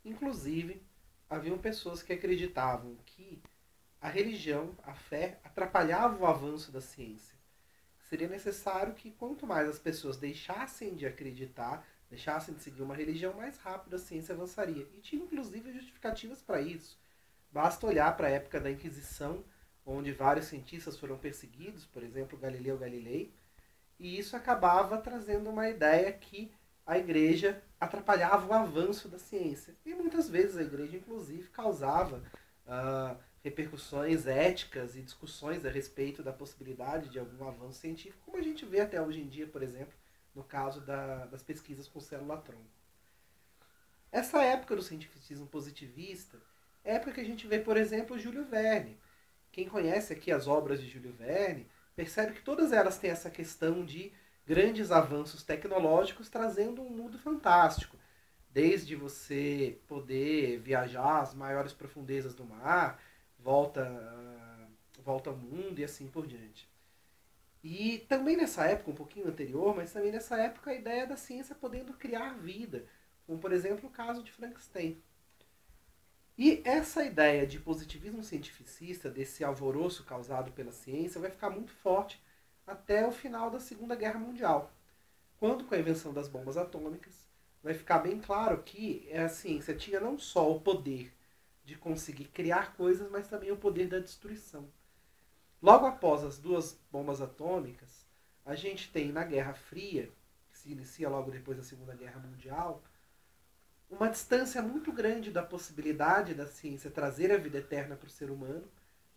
Inclusive, haviam pessoas que acreditavam que a religião, a fé, atrapalhava o avanço da ciência. Seria necessário que quanto mais as pessoas deixassem de acreditar, deixassem de seguir uma religião, mais rápido a ciência avançaria. E tinha inclusive justificativas para isso. Basta olhar para a época da Inquisição, onde vários cientistas foram perseguidos, por exemplo, Galileu Galilei, e isso acabava trazendo uma ideia que a igreja atrapalhava o avanço da ciência. E muitas vezes a igreja, inclusive, causava repercussões éticas e discussões a respeito da possibilidade de algum avanço científico, como a gente vê até hoje em dia, por exemplo, no caso das pesquisas com célula-tronco. Essa época do cientificismo positivista é a época que a gente vê, por exemplo, Júlio Verne. Quem conhece aqui as obras de Júlio Verne percebe que todas elas têm essa questão de grandes avanços tecnológicos trazendo um mundo fantástico. Desde você poder viajar às maiores profundezas do mar, volta, volta ao mundo e assim por diante. E também nessa época, um pouquinho anterior, mas também nessa época, a ideia da ciência podendo criar vida, como por exemplo o caso de Frankenstein. E essa ideia de positivismo cientificista, desse alvoroço causado pela ciência, vai ficar muito forte até o final da Segunda Guerra Mundial, quando, com a invenção das bombas atômicas, vai ficar bem claro que a ciência tinha não só o poder de conseguir criar coisas, mas também o poder da destruição. Logo após as duas bombas atômicas, a gente tem na Guerra Fria, que se inicia logo depois da Segunda Guerra Mundial, uma distância muito grande da possibilidade da ciência trazer a vida eterna para o ser humano.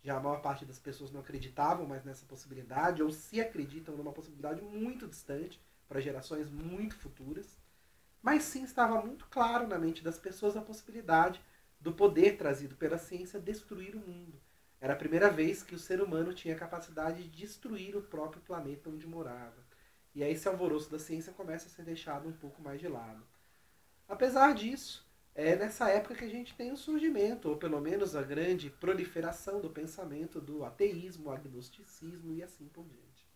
Já a maior parte das pessoas não acreditavam mais nessa possibilidade, ou se acreditam numa possibilidade muito distante, para gerações muito futuras. Mas sim estava muito claro na mente das pessoas a possibilidade do poder trazido pela ciência destruir o mundo. Era a primeira vez que o ser humano tinha a capacidade de destruir o próprio planeta onde morava. E aí esse alvoroço da ciência começa a ser deixado um pouco mais de lado. Apesar disso, é nessa época que a gente tem o surgimento, ou pelo menos a grande proliferação do pensamento do ateísmo, agnosticismo e assim por diante.